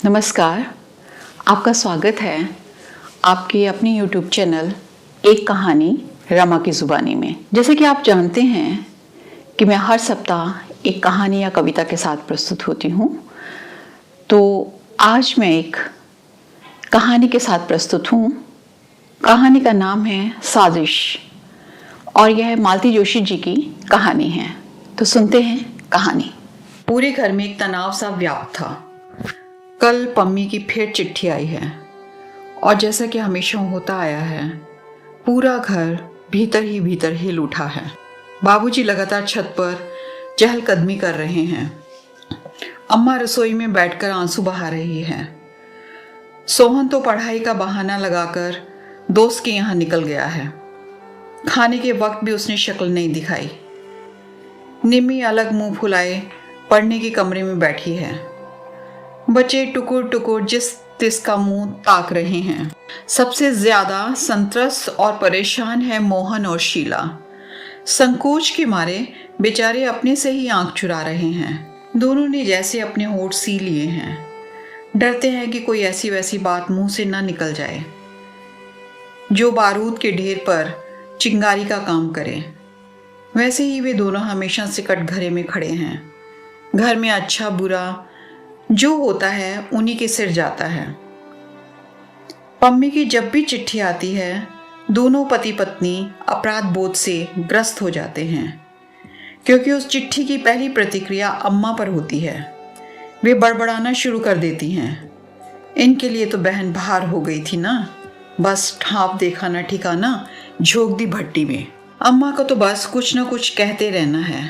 नमस्कार, आपका स्वागत है आपके अपने YouTube चैनल एक कहानी रमा की ज़ुबानी में। जैसे कि आप जानते हैं कि मैं हर सप्ताह एक कहानी या कविता के साथ प्रस्तुत होती हूँ, तो आज मैं एक कहानी के साथ प्रस्तुत हूँ। कहानी का नाम है साजिश और यह मालती जोशी जी की कहानी है। तो सुनते हैं कहानी। पूरे घर में एक तनाव सा व्याप्त था। कल पम्मी की फिर चिट्ठी आई है और जैसा कि हमेशा होता आया है, पूरा घर भीतर ही भीतर हिल उठा है। बाबूजी लगातार छत पर चहलकदमी कर रहे हैं। अम्मा रसोई में बैठकर आंसू बहा रही है। सोहन तो पढ़ाई का बहाना लगाकर दोस्त के यहाँ निकल गया है। खाने के वक्त भी उसने शक्ल नहीं दिखाई। निम्मी अलग मुंह फुलाए पढ़ने के कमरे में बैठी है। बच्चे टुकुर टुकुर जिस तिसका मुंह ताक रहे हैं। सबसे ज्यादा संत्रस्त और परेशान है मोहन और शीला। संकोच के मारे बेचारे अपने से ही आंख चुरा रहे हैं। दोनों ने जैसे अपने होठ सी लिए हैं। डरते हैं कि कोई ऐसी वैसी बात मुंह से ना निकल जाए जो बारूद के ढेर पर चिंगारी का काम करे। वैसे ही वे दोनों हमेशा से कटघरे में खड़े हैं। घर में अच्छा बुरा जो होता है उन्हीं के सिर जाता है। पम्मी की जब भी चिट्ठी आती है, दोनों पति पत्नी अपराध बोध से ग्रस्त हो जाते हैं, क्योंकि उस चिट्ठी की पहली प्रतिक्रिया अम्मा पर होती है। वे बड़बड़ाना शुरू कर देती हैं। इनके लिए तो बहन बाहर हो गई थी ना, बस ठाप देखा ना ठिकाना, झोंक दी भट्टी में। अम्मा को तो बस कुछ ना कुछ कहते रहना है।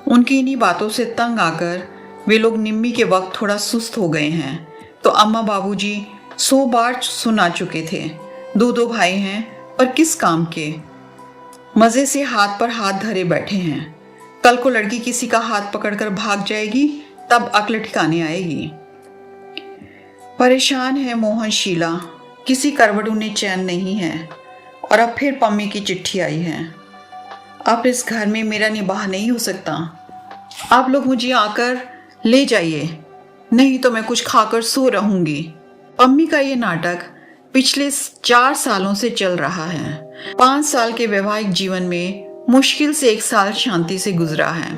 उनकी इन्हीं बातों से तंग आकर वे लोग निम्मी के वक्त थोड़ा सुस्त हो गए हैं। तो अम्मा बाबूजी 100 बार सुना चुके थे। दो भाई हैं पर किस काम के। मज़े से हाथ पर हाथ धरे बैठे हैं। कल को लड़की किसी का हाथ पकड़कर भाग जाएगी, तब अक्ल ठिकाने आएगी। परेशान है मोहन शीला। किसी करवट उन्हें चैन नहीं है। और अब फिर पम्मी की चिट्ठी आई है। अब इस घर में मेरा निबाह नहीं हो सकता। आप लोग मुझे आकर ले जाइए, नहीं तो मैं कुछ खाकर सो रहूंगी। पम्मी का ये नाटक पिछले 4 सालों से चल रहा है। 5 साल के वैवाहिक जीवन में मुश्किल से 1 साल शांति से गुजरा है।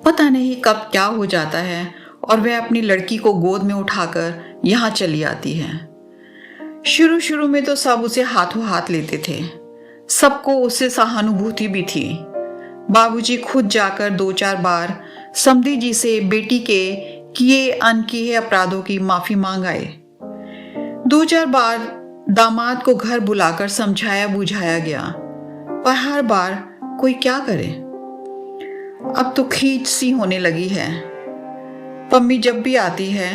पता नहीं कब क्या हो जाता है और वह अपनी लड़की को गोद में उठाकर यहाँ चली आती है। शुरू में तो सब उसे हाथों हाथ लेते थे। सबको उससे सहानुभूति भी थी। बाबूजी खुद जाकर 2-4 बार समधी जी से बेटी के किए अनकिए अपराधों की माफी मांग आए। 2-4 बार दामाद को घर बुलाकर समझाया बुझाया गया, पर हर बार कोई क्या करे। अब तो खींच सी होने लगी है। पम्मी जब भी आती है,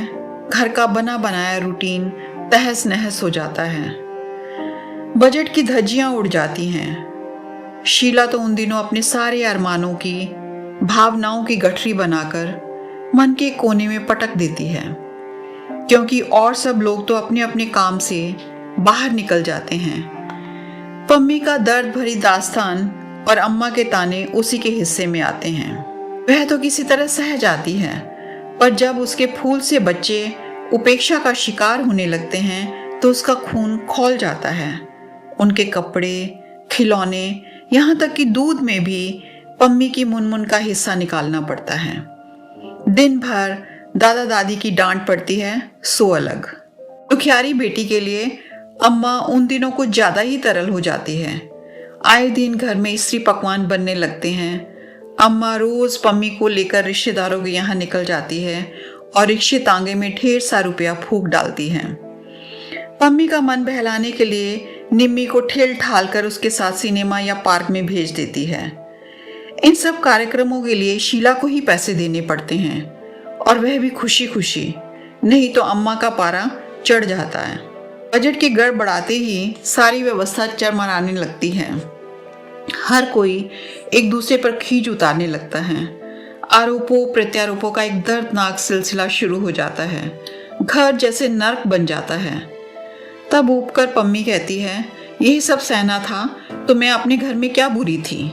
घर का बना बनाया रूटीन तहस नहस हो जाता है। बजट की धज्जियां उड़ जाती हैं। शीला तो उन दिनों अपने सारे अरमानों की भावनाओं की गठरी बनाकर मन के कोने में पटक देती है, क्योंकि और सब लोग तो अपने अपने काम से बाहर निकल जाते हैं। पम्मी का दर्द भरी दास्तान और अम्मा के ताने उसी के हिस्से में आते हैं। वह तो किसी तरह सह जाती है, पर जब उसके फूल से बच्चे उपेक्षा का शिकार होने लगते हैं तो उसका खून खौल जाता है। उनके कपड़े, खिलौने, यहाँ तक कि दूध में भी पम्मी की मुनमुन का हिस्सा निकालना पड़ता है। दिन भर दादा दादी की डांट पड़ती है, सो अलग। दुखियारी बेटी के लिए अम्मा उन दिनों कुछ ज्यादा ही तरल हो जाती है। आए दिन घर में स्त्री पकवान बनने लगते हैं। अम्मा रोज पम्मी को लेकर रिश्तेदारों के यहाँ निकल जाती है और रिक्शे तांगे में ढेर सा रुपया फूंक डालती है। पम्मी का मन बहलाने के लिए निम्मी को ठेल ठाल कर उसके साथ सिनेमा या पार्क में भेज देती है। इन सब कार्यक्रमों के लिए शीला को ही पैसे देने पड़ते हैं, और वह भी खुशी खुशी, नहीं तो अम्मा का पारा चढ़ जाता है। बजट की गड़बड़ाते ही सारी व्यवस्था चरमराने लगती है। हर कोई एक दूसरे पर खींच उतारने लगता है। आरोपों प्रत्यारोपों का एक दर्दनाक सिलसिला शुरू हो जाता है। घर जैसे नर्क बन जाता है। तब ऊबकर पम्मी कहती है, यही सब सहना था तो मैं अपने घर में क्या बुरी थी।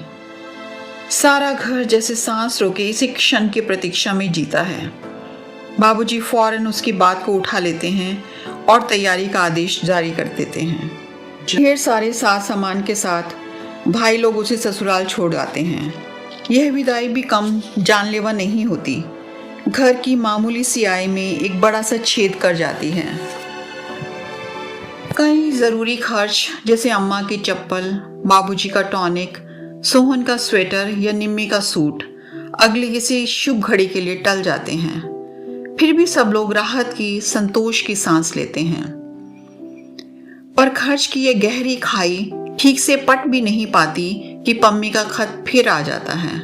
सारा घर जैसे सांस रोके इसी क्षण की प्रतीक्षा में जीता है। बाबूजी फौरन उसकी बात को उठा लेते हैं और तैयारी का आदेश जारी कर देते हैं। ढेर सारे साज सामान के साथ भाई लोग उसे ससुराल छोड़ आते हैं। यह विदाई भी कम जानलेवा नहीं होती, घर की मामूली सी आय में एक बड़ा सा छेद कर जाती है। कई ज़रूरी खर्च जैसे अम्मा की चप्पल, बाबूजी का टॉनिक, सोहन का स्वेटर या निम्मी का सूट अगली किसी शुभ घड़ी के लिए टल जाते हैं। फिर भी सब लोग राहत की, संतोष की सांस लेते हैं। पर खर्च की यह गहरी खाई ठीक से पट भी नहीं पाती कि पम्मी का खत फिर आ जाता है।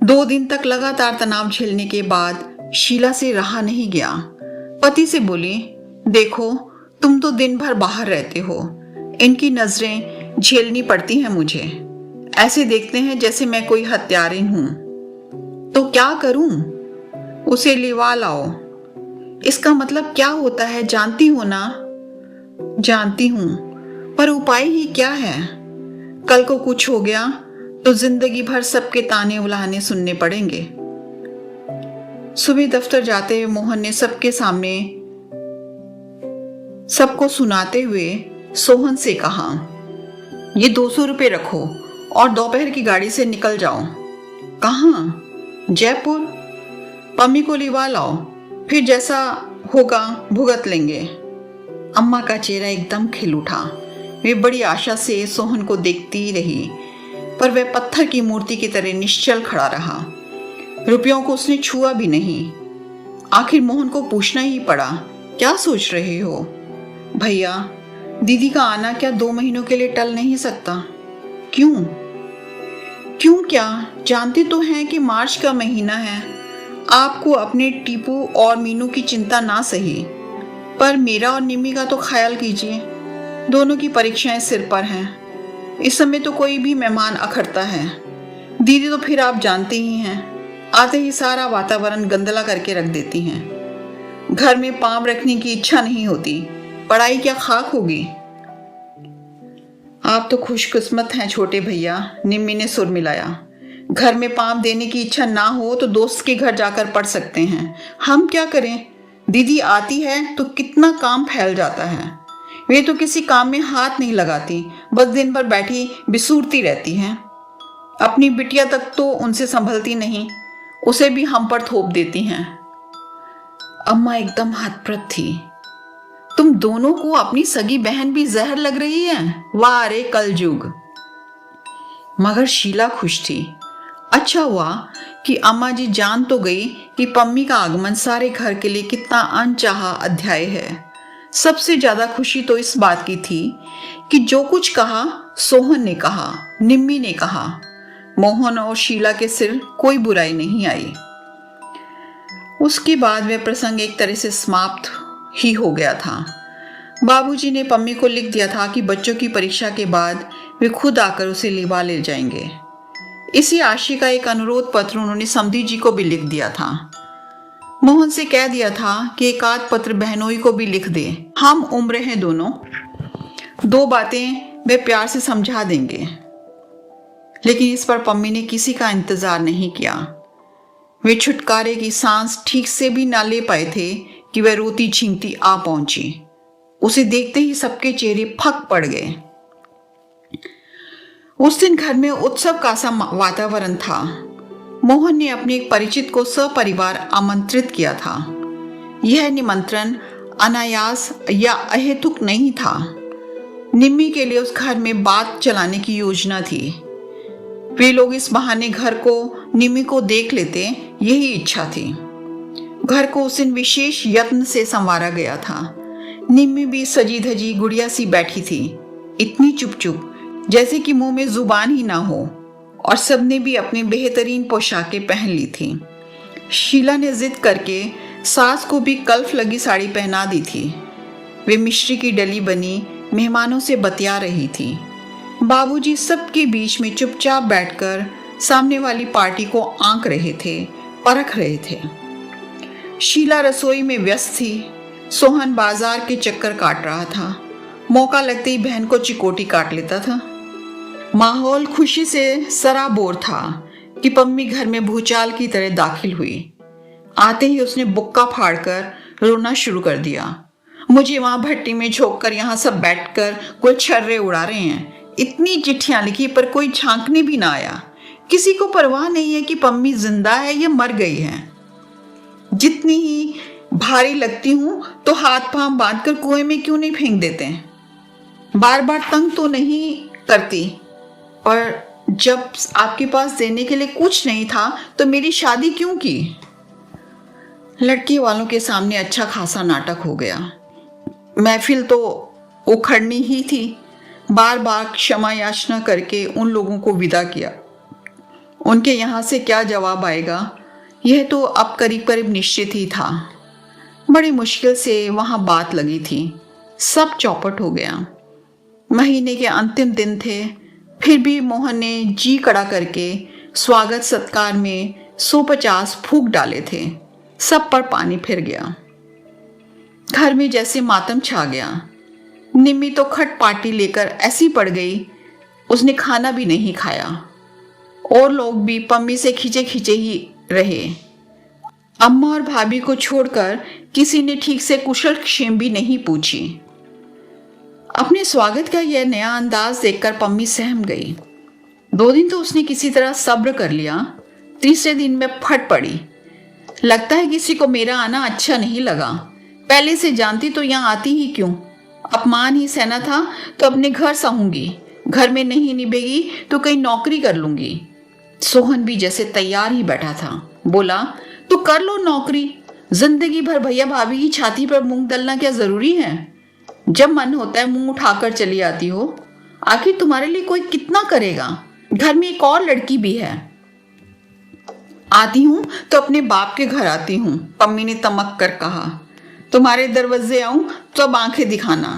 2 दिन तक लगातार तनाव झेलने के बाद शीला से रहा नहीं गया। पति से बोली, देखो तुम तो दिन भर बाहर रहते हो, इनकी नजरें झेलनी पड़ती हैं मुझे। ऐसे देखते हैं जैसे मैं कोई हत्यारिन हूं। तो क्या करूं? उसे लिवा लाओ। इसका मतलब क्या होता है जानती हो ना? जानती हूं, पर उपाय ही क्या है? कल को कुछ हो गया तो जिंदगी भर सबके ताने उलाहने सुनने पड़ेंगे। सुबह दफ्तर जाते हुए मोहन ने सबके सामने सबको सुनाते हुए सोहन से कहा, ये 200 रुपये रखो और दोपहर की गाड़ी से निकल जाओ। कहाँ? जयपुर। पम्मी को लिवा लाओ, फिर जैसा होगा भुगत लेंगे। अम्मा का चेहरा एकदम खिल उठा। वे बड़ी आशा से सोहन को देखती रही, पर वह पत्थर की मूर्ति की तरह निश्चल खड़ा रहा। रुपयों को उसने छुआ भी नहीं। आखिर मोहन को पूछना ही पड़ा, क्या सोच रहे हो? भैया, दीदी का आना क्या 2 महीनों के लिए टल नहीं सकता? क्यों? क्यों क्या? जानते तो हैं कि मार्च का महीना है। आपको अपने टीपू और मीनू की चिंता ना सही, पर मेरा और निम्मी का तो ख्याल कीजिए। दोनों की परीक्षाएं सिर पर हैं। इस समय तो कोई भी मेहमान अखरता है। दीदी तो फिर आप जानते ही हैं, आते ही सारा वातावरण गंदला करके रख देती हैं। घर में पाँव रखने की इच्छा नहीं होती, पढ़ाई क्या खाक होगी? आप तो खुशकिस्मत हैं छोटे भैया, निम्मी ने सुर मिलाया। घर में पाँव देने की इच्छा ना हो तो दोस्त के घर जाकर पढ़ सकते हैं। हम क्या करें? दीदी आती है तो कितना काम फैल जाता है। वे तो किसी काम में हाथ नहीं लगाती, बस दिन भर बैठी बिसूरती रहती हैं। अपनी बिटिया तक तो उनसे संभलती नहीं, उसे भी हम पर थोप देती हैं। अम्मा एकदम हतप्रभ थी। तुम दोनों को अपनी सगी बहन भी जहर लग रही है? वाह रे कलजुग। मगर शीला खुश थी। अच्छा हुआ कि अम्मा जी जान तो गई कि पम्मी का आगमन सारे घर के लिए कितना अनचाहा अध्याय है। सबसे ज्यादा खुशी तो इस बात की थी कि जो कुछ कहा सोहन ने कहा, निम्मी ने कहा। मोहन और शीला के सिर कोई बुराई नहीं आई। उसके बाद वह प्रसंग एक तरह से समाप्त ही हो गया था। बाबूजी ने पम्मी को लिख दिया था कि बच्चों की परीक्षा के बाद वे खुद आकर उसे लिवा ले जाएंगे। इसी आशय का एक अनुरोध पत्र उन्होंने समधी जी को भी लिख दिया था। मोहन से कह दिया था कि एक आध पत्र बहनोई को भी लिख दे, हम उम्र हैं दोनों, 2 बातें वे प्यार से समझा देंगे। लेकिन इस पर पम्मी ने किसी का इंतजार नहीं किया। वे छुटकारे की सांस ठीक से भी ना ले पाए थे कि वह रोती छींकती आ पहुंची। उसे देखते ही सबके चेहरे फक पड़ गए। उस दिन घर में उत्सव का सा वातावरण था। मोहन ने अपने एक परिचित को सपरिवार आमंत्रित किया था। यह निमंत्रण अनायास या अहेतुक नहीं था। निम्मी के लिए उस घर में बात चलाने की योजना थी। वे लोग इस बहाने घर को, निम्मी को देख लेते, यही इच्छा थी। घर को उस दिन विशेष यत्न से संवारा गया था। निम्मी भी सजी धजी गुड़िया सी बैठी थी, इतनी चुप चुप जैसे कि मुंह में जुबान ही ना हो, और सबने भी अपनी बेहतरीन पोशाकें पहन ली थी। शीला ने जिद करके सास को भी कल्फ लगी साड़ी पहना दी थी। वे मिश्री की डली बनी मेहमानों से बतिया रही थी। बाबूजी सबके बीच में चुपचाप बैठकर सामने वाली पार्टी को आंक रहे थे, परख रहे थे। शीला रसोई में व्यस्त थी। सोहन बाजार के चक्कर काट रहा था। मौका लगते ही बहन को चिकोटी काट लेता था। माहौल खुशी से सराबोर था कि पम्मी घर में भूचाल की तरह दाखिल हुई। आते ही उसने बुक्का फाड़कर रोना शुरू कर दिया। मुझे वहां भट्टी में झोंक कर यहाँ सब बैठकर कोई छर्रे उड़ा रहे हैं। इतनी चिट्ठियां लिखी पर कोई झांकने भी ना आया। किसी को परवाह नहीं है कि पम्मी जिंदा है या मर गई है। जितनी ही भारी लगती हूं तो हाथ पांव बांधकर कुएं में क्यों नहीं फेंक देते हैं? बार बार तंग तो नहीं करती, पर जब आपके पास देने के लिए कुछ नहीं था तो मेरी शादी क्यों की? लड़की वालों के सामने अच्छा खासा नाटक हो गया। महफिल तो उखड़नी ही थी। बार बार क्षमा याचना करके उन लोगों को विदा किया। उनके यहाँ से क्या जवाब आएगा, यह तो अब करीब करीब निश्चित ही था। बड़ी मुश्किल से वहाँ बात लगी थी। सब चौपट हो गया। महीने के अंतिम दिन थे, फिर भी मोहन ने जी कड़ा करके स्वागत सत्कार में 150 फूंक डाले थे। सब पर पानी फिर गया। घर में जैसे मातम छा गया। निम्मी तो खट पार्टी लेकर ऐसी पड़ गई, उसने खाना भी नहीं खाया। और लोग भी पम्मी से खींचे खींचे ही रहे। अम्मा और भाभी को छोड़कर किसी ने ठीक से कुशल क्षेम भी नहीं पूछी। अपने स्वागत का यह नया अंदाज देखकर पम्मी सहम गई। 2 दिन तो उसने किसी तरह सब्र कर लिया। तीसरे दिन में फट पड़ी। लगता है किसी को मेरा आना अच्छा नहीं लगा। पहले से जानती तो यहाँ आती ही क्यों? अपमान ही सहना था तो अपने घर सहूंगी। घर में नहीं निभेगी तो कहीं नौकरी कर लूंगी। सोहन भी जैसे तैयार ही बैठा था। बोला, तो कर लो नौकरी। जिंदगी भर भैया भाभी की छाती पर मूंग दलना क्या जरूरी है? जब मन होता है मुंह उठाकर चली आती हो। आखिर तुम्हारे लिए कोई कितना करेगा? घर में एक और लड़की भी है। आती हूं तो अपने बाप के घर आती हूं, पम्मी ने तमक कर कहा। तुम्हारे दरवाजे आऊं तो अब आंखें दिखाना।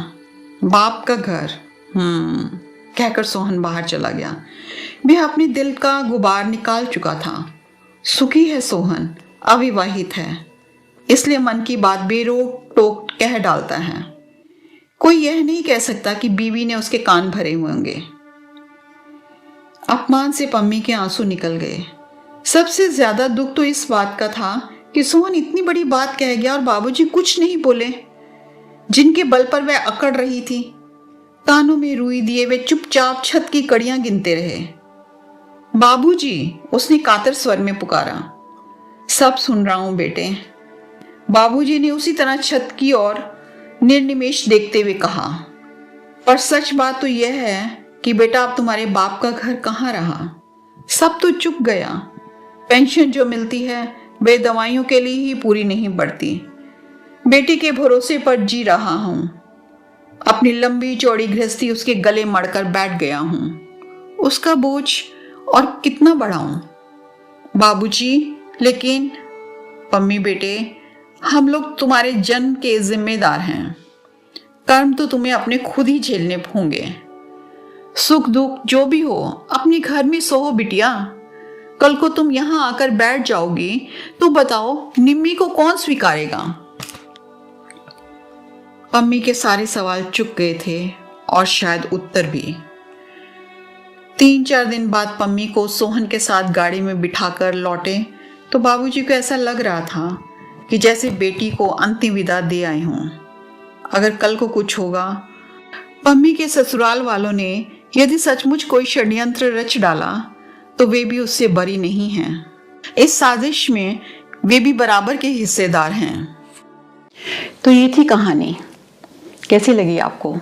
बाप का घर, कहकर सोहन बाहर चला गया। वह अपने दिल का गुबार निकाल चुका था। सुखी है सोहन, अविवाहित है, इसलिए मन की बात बेरोक टोक कह डालता है। कोई यह नहीं कह सकता कि बीवी ने उसके कान भरे हुए होंगे। अपमान से पम्मी के आंसू निकल गए। सबसे ज्यादा दुख तो इस बात का था कि सोहन इतनी बड़ी बात कह गया और बाबूजी कुछ नहीं बोले, जिनके बल पर वह अकड़ रही थी। कानों में रुई दिए वे चुपचाप छत की कड़ियां गिनते रहे। बाबूजी, उसने कातर स्वर में पुकारा। सब सुन रहा हूं बेटे। बाबूजी ने उसी तरह छत की ओर निर्निमेष देखते हुए कहा। पर सच बात तो यह है कि बेटा अब तुम्हारे बाप का घर कहाँ रहा? सब तो चुक गया। पेंशन जो मिलती है वे दवाइयों के लिए ही पूरी नहीं पड़ती। बेटी के भरोसे पर जी रहा हूं। अपनी लंबी चौड़ी गृहस्थी उसके गले मड़कर बैठ गया हूं। उसका बोझ और कितना बढ़ाऊं? बाबूजी, लेकिन पम्मी बेटे, हम लोग तुम्हारे जन्म के जिम्मेदार हैं। कर्म तो तुम्हें अपने खुद ही झेलने होंगे। सुख दुख जो भी हो अपने घर में सोहो बिटिया। कल को तुम यहां आकर बैठ जाओगी तो बताओ निम्मी को कौन स्वीकारेगा? पम्मी के सारे सवाल चुक गए थे और शायद उत्तर भी। 3-4 दिन बाद पम्मी को सोहन के साथ गाड़ी में बिठाकर लौटे तो बाबूजी को ऐसा लग रहा था कि जैसे बेटी को अंतिम विदा दे आए हों। अगर कल को कुछ होगा, पम्मी के ससुराल वालों ने यदि सचमुच कोई षड्यंत्र रच डाला तो वे भी उससे बरी नहीं हैं। इस साजिश में वे भी बराबर के हिस्सेदार हैं। तो ये थी कहानी। कैसी लगी आपको?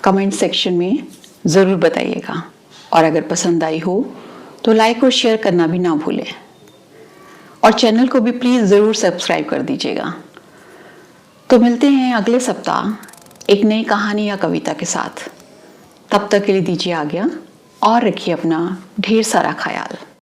कमेंट सेक्शन में ज़रूर बताइएगा। और अगर पसंद आई हो तो लाइक और शेयर करना भी ना भूलें। और चैनल को भी प्लीज़ ज़रूर सब्सक्राइब कर दीजिएगा। तो मिलते हैं अगले सप्ताह एक नई कहानी या कविता के साथ। तब तक के लिए दीजिए आज्ञा और रखिए अपना ढेर सारा ख्याल।